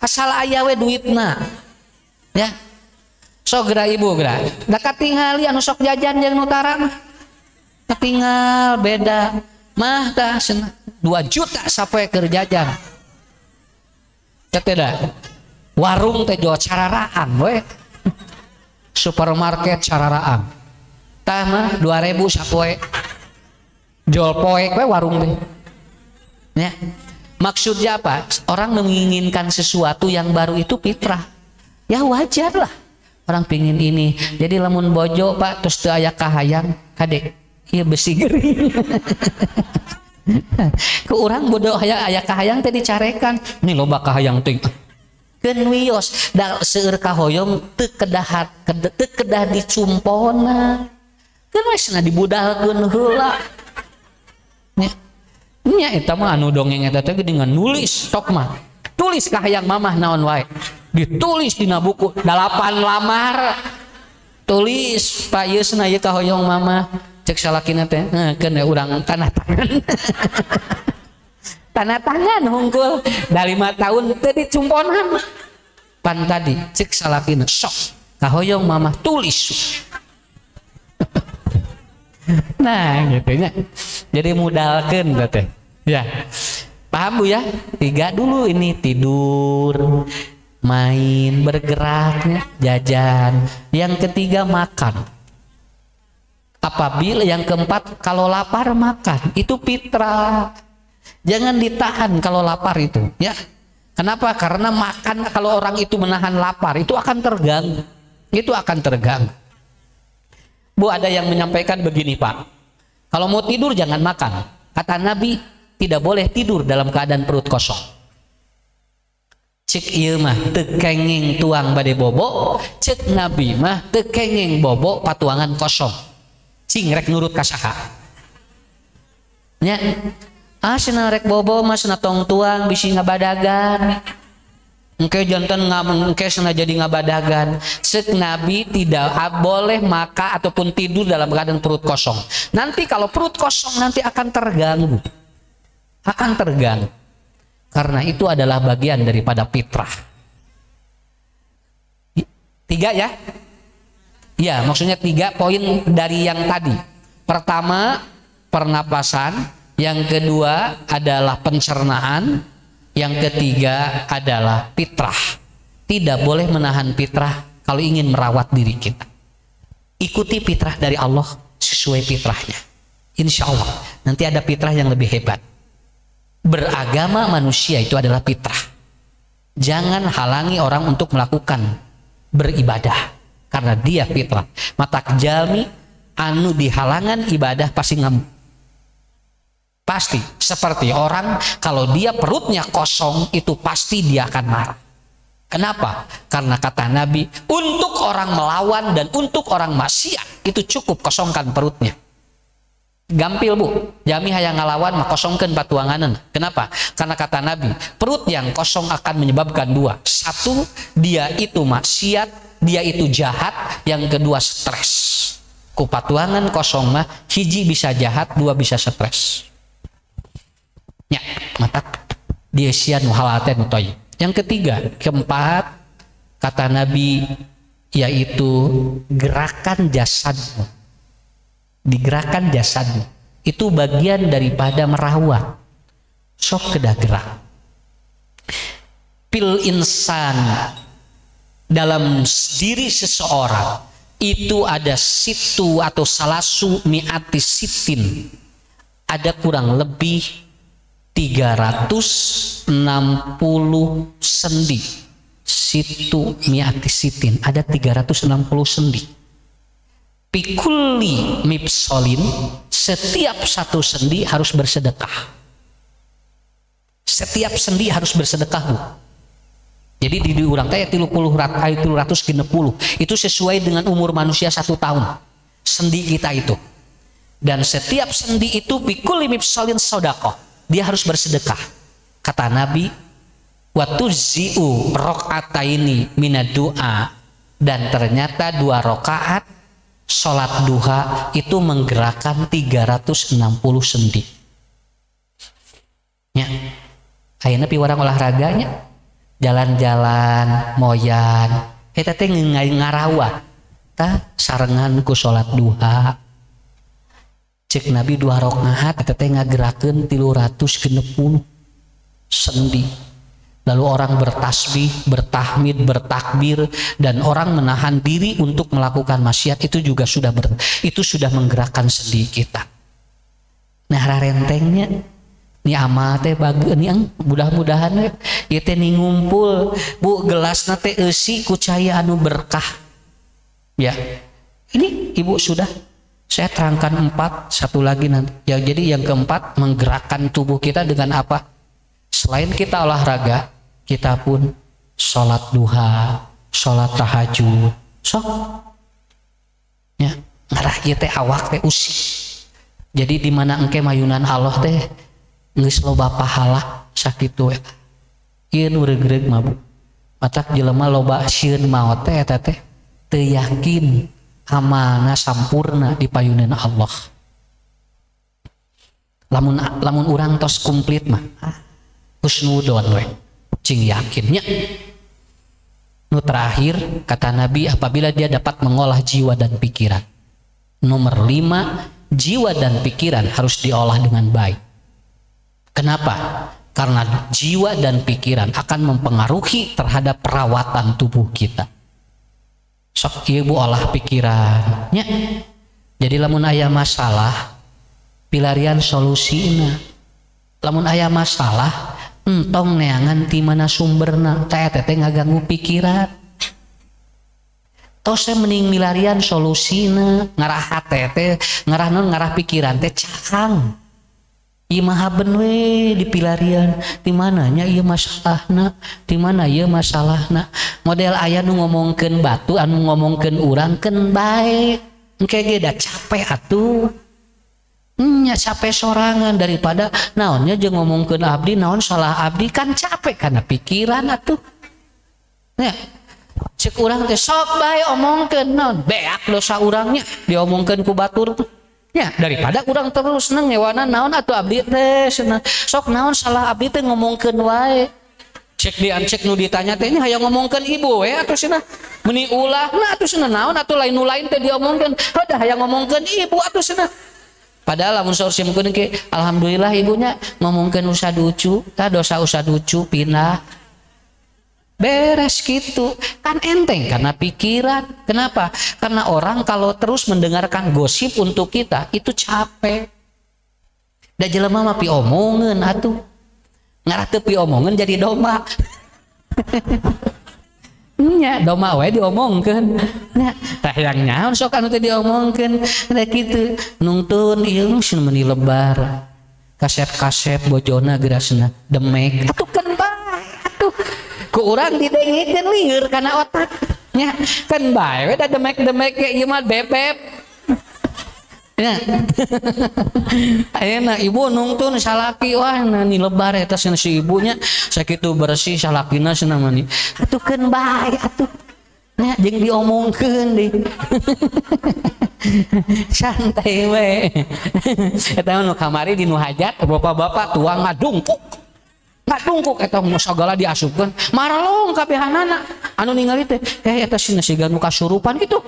Asal aya we duitna. Ya. Sok geura ibu geura. Da katingali anu sok jajan jeung nutara mah. Katingal beda. Mah tah 2 juta sapoe keur jajan. Teh warung teh jual cararaan we. Supermarket cararaan. Tah mah 2000 sapoe. Jual poek we warung teh. Ya. Maksudnya apa? Orang menginginkan sesuatu yang baru itu fitrah. Ya wajar lah. orang pingin ini. Jadi lamun bojo Pak terus teu aya kahayang kade ieu besi gering. Ke urang bodoh aya kahayang teh dicarekan. Nih loba kahayang teh. Keun wios da seueur kahoyong teu kedah dicumpona. Keun wesna dibudalkeun heula. Nya eta mah anu dongeng eta teh dengan nulis sok mah. Tulis kahayang mamah naon wae. Ditulis dina buku 8 lamar. Tulis payeusna ieu kahoyong mamah. Cek salakina teh keun urang tanda tangan. Tanda tangan hungkul da 5 tahun teh dicumponan. Pan tadi cek salakina sok kahoyong mamah tulis. Nah gitu nya. Jadi modalkeun teh. Ya. Paham Bu ya? 3 dulu ini tidur, main, bergeraknya, jajan. Yang ketiga makan. Apabila yang keempat kalau lapar makan, itu fitrah. Jangan ditahan kalau lapar itu, ya. Kenapa? Karena makan kalau orang itu menahan lapar itu akan terganggu. Itu akan terganggu. Bu ada yang menyampaikan begini Pak. Kalau mau tidur jangan makan. Kata Nabi tidak boleh tidur dalam keadaan perut kosong. Cek ieu mah teu kenging tuang bade bobo, cek Nabi mah teu kenging bobo patuangan kosong. Cing rek nurut ka saha. Nya cenah rek bobo mah cenah tong tuang bisi ngabadagan. Engke janten engke cenah jadi ngabadagan. Cek Nabi tidak boleh maka ataupun tidur dalam keadaan perut kosong. Nanti kalau perut kosong nanti akan terganggu. Akan terganggu karena itu adalah bagian daripada fitrah. 3 ya? Ya, maksudnya 3 poin dari yang tadi. Pertama, pernapasan. Yang kedua adalah pencernaan. Yang ketiga adalah fitrah. Tidak boleh menahan fitrah kalau ingin merawat diri kita. Ikuti fitrah dari Allah sesuai fitrahnya. Insya Allah nanti ada fitrah yang lebih hebat. Beragama manusia itu adalah fitrah. Jangan halangi orang untuk melakukan beribadah karena dia fitrah. Mata jalmi anu dihalangan ibadah pasti ngamuk. Pasti seperti orang kalau dia perutnya kosong itu pasti dia akan marah. Kenapa? Karena kata Nabi, untuk orang melawan dan untuk orang maksiat itu cukup kosongkan perutnya. Gampil Bu, jami hayang ngalawan mah kosongkeun patuanganan. Kenapa? Karena kata Nabi, perut yang kosong akan menyebabkan 2. 1, dia itu maksiat, dia itu jahat. Yang kedua stres. Ku patuangan kosong mah hiji bisa jahat, 2 bisa stres. Ya, mata dia sia nu halal teh nu toyib. Yang ketiga, keempat kata Nabi yaitu gerakan jasadmu. Digerakkan jasadmu itu bagian daripada merawat. Sok kedah gerak. Pil insan dalam diri seseorang itu ada situ atau salasu mi'ati sitin. Ada kurang lebih 360 sendi. Situ mi'ati sitin, ada 360 sendi. Pikulli mipsolin, setiap satu sendi harus bersedekah. Setiap sendi harus bersedekah Bu. Jadi di urang teh 30 itu sesuai dengan umur manusia 1 tahun. Sendi kita itu. Dan setiap sendi itu pikulli mipsolin sodaqah. Dia harus bersedekah. Kata Nabi, watuzzi'u rok'ataini minad du'a. Dan ternyata 2 rakaat sholat duha itu menggerakkan 360 sendi. Ya, ayeuna piwarang olahraganya, jalan-jalan, moyan, eta teh ngarawat, tah sarengan ku sholat duha. Cek Nabi 2 rakaat, eta teh ngagerakeun 360 sendi. Lalu orang bertasbih, bertahmid, bertakbir, dan orang menahan diri untuk melakukan maksiat itu juga sudah menggerakkan sendi kita. Nah rarentengnya, ini amal teh ini mudah-mudahan ieu teh ngumpul Bu gelasna teh eusi ku cahaya anu berkah. Ya, ini ibu sudah saya terangkan 4, satu lagi nanti. Ya, jadi yang keempat, menggerakkan tubuh kita dengan apa? Selain kita olahraga, kita pun sholat duha, sholat tahajud, sok. Ya, ngarah ieu teh awak teh usih. Jadi di mana engke mayunan Allah teh geus loba pahala sakitu eta. Ieu nu regreg mah Bu. Matak jelema loba sieun maot teh eta teh teu yakin amalna sampurna di payunan Allah. Lamun urang tos komplit mah husnudon we cing yakinnya. Nu terakhir kata Nabi, apabila dia dapat mengolah jiwa dan pikiran. Nomor 5, jiwa dan pikiran harus diolah dengan baik. Kenapa? Karena jiwa dan pikiran akan mempengaruhi terhadap perawatan tubuh kita. Sok ieu Bu olah pikirannya. Jadi lamun aya masalah, pilarian solusina. Lamun aya masalah, entong neangan ti mana sumberna, teh ngaganggu pikiran. Tos mending milarian solusina, ngarah hate ngarah non ngarah pikiran teh cakang. Ieu mah haben we di pilarian, di mananya ieu masalahna, di mana ieu masalahna. Model aya nu ngomongkeun batu, anu ngomongkeun urang keun bae. Engke ge da capek atuh. Nya capek sorangan daripada naonnya jeung ngomongkeun abdi, naon salah abdi, kan capek karena pikiran atuh. Ya. Cek urang teh sok bae omongkeun naon, beak dosa urangnya diomongkeun ku batur tuh. Ya, daripada urang terus seneng ngewana naon atuh abdi teh cenah. Sok naon salah abdi teh ngomongkeun wae. Cek nu ditanya teh nya hayang ngomongkeun ibu we atuh cenah. Meni ulahna atuh cenah naon atuh lain nu lain teh diomongkeun. Heudah hayang ngomongkeun ibu atuh cenah. Padahal lamun saur simkeun ke alhamdulillah ibunya ngomongkeun usah ducu, tah dosa usah ducu pindah. Beres gitu kan enteng karena pikiran. Kenapa? Karena orang kalau terus mendengarkan gosip untuk kita itu capek. Da jelema mah pi omongeun atuh. Ngarah teu pi omongeun jadi domba. Nya domba we diomongkeun. Nya tah yang nyaon sok anu teh diomongkeun. Da kitu nungtun ieu geus meuni lebar. Kasep-kasep bojona geurasna demek. Atuh kan bae atuh. Ku urang didengikeun lieur kana otaknya kan bae we da demek-demek ge ieu mah bebeb. Ya. Ayeuna ibu nungtun salaki wah ni lebar eta si ibunya sakitu bersih salakina cenah mani. Atuh keun bae atuh. Nya jeung diomongkeun deui. Santai we. Eta nu kamari di nu hajat bapak-bapak tua ngadungkuk. Ngadungkuk eta mun sagala diasupkeun. Maralong kabehanana anu ningali teh eta siga nu kasurupan gitu.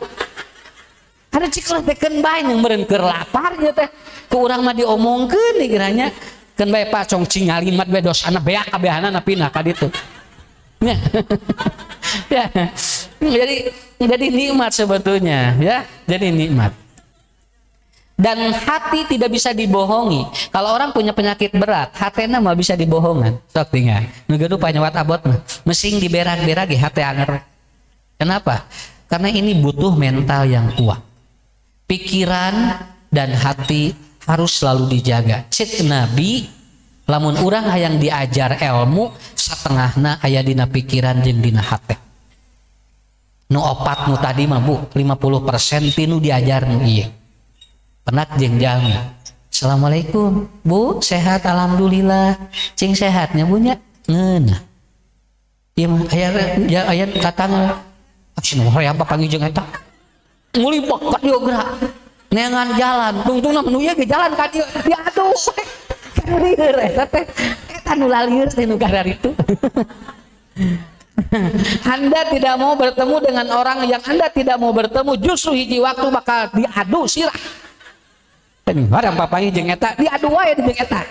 Ada ciklah teh keun bae yang meureun keur lapar nya teh. Ku urang mah diomongkeun dikiranya keun bae pacong cingali mat we dosana beak kabehanana pindah ka ditu. Ya. Ya. Jadi nikmat sebetulnya ya. Jadi nikmat. Dan hati tidak bisa dibohongi. Kalau orang punya penyakit berat, hatena mah bisa dibohongan. Sok tinggal. Nu gaduh panyewat abot mah mesing diberag-berag ge hate anger. Kenapa? Karena ini butuh mental yang kuat. Pikiran dan hati harus selalu dijaga. Cek Nabi, lamun urang hayang diajar ilmu, satengahna aya dina pikiran jeung dina hate. Nu opat nu tadi mah Bu, 50% tinu diajar nu ieu. Penak jeung jalmi. Assalamualaikum Bu, sehat alhamdulillah. Cing sehatnya Bu nya? Ngeunah. Ieu mah aya katana. Cenah hoream papanggih jeung eta. Ngulibak ka dieu geura. Neangan jalan, tungtungna nu ieu ge jalan ka dieu. Ya aduh. Lieur eta teh. Eta nu lalieur teh nu gararitu. Anda tidak mau bertemu dengan orang yang Anda tidak mau bertemu, justru hiji waktu bakal diadu sirah. Barang papangi jeung eta diadu wae jeung eta.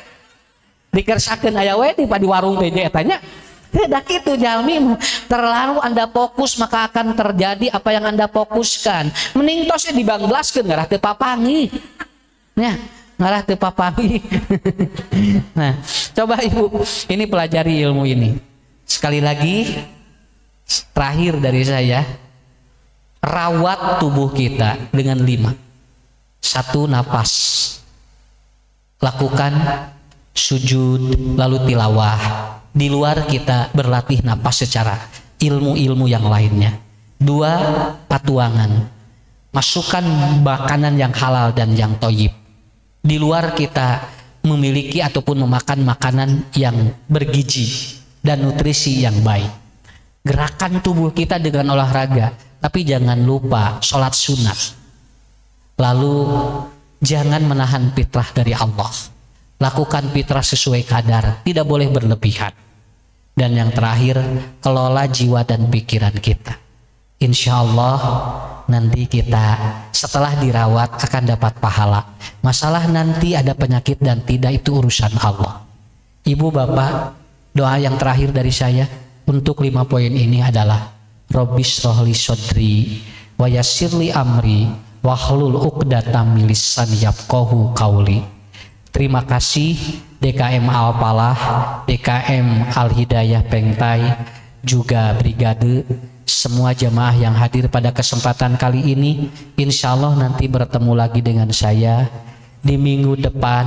Dikersakeun aya wae di warung teh eta nya. Dak itu jalmi terlalu Anda fokus maka akan terjadi apa yang Anda fokuskan. Mending tos dibanglaskeun ngarah teu papangi. Nya, ngarah teu papangi. Nah, coba Ibu ini pelajari ilmu ini. Sekali lagi terakhir dari saya. rawat tubuh kita dengan 5. 1, napas. Lakukan sujud lalu tilawah. Di luar kita berlatih napas secara ilmu-ilmu yang lainnya. 2, patuangan. Masukkan makanan yang halal dan yang thayyib. Di luar kita memiliki ataupun memakan makanan yang bergizi dan nutrisi yang baik. Gerakan tubuh kita dengan olahraga, tapi jangan lupa sholat sunat. Lalu jangan menahan fitrah dari Allah. Lakukan fitrah sesuai kadar, tidak boleh berlebihan. Dan yang terakhir, kelola jiwa dan pikiran kita. Insya Allah nanti kita setelah dirawat akan dapat pahala. Masalah nanti ada penyakit dan tidak, itu urusan Allah. Ibu bapak, doa yang terakhir dari saya untuk 5 poin ini adalah Robbis rohli sodri wa yassirli amri wahlul uqdatam min lisani yafqahu qauli. Terima kasih DKM Al-Falah, DKM Al-Hidayah Pengtai, juga Brigade, semua jemaah yang hadir pada kesempatan kali ini. Insya Allah nanti bertemu lagi dengan saya di minggu depan.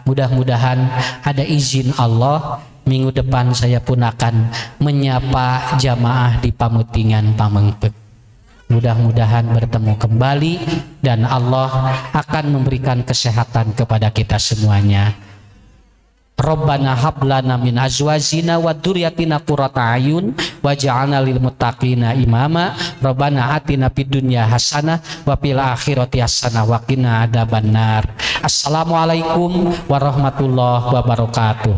Mudah-mudahan ada izin Allah, minggu depan saya pun akan menyapa jamaah di Pamutingan Pamengpek. Mudah-mudahan bertemu kembali dan Allah akan memberikan kesehatan kepada kita semuanya. Rabbana hab lana min azwajina wa dzurriyyatina qurrata a'yun waj'alna lil muttaqina imama. Rabbana atina fid dunya hasanah wa fil akhirati hasanah wa qina adzabannar. Assalamualaikum warahmatullahi wabarakatuh.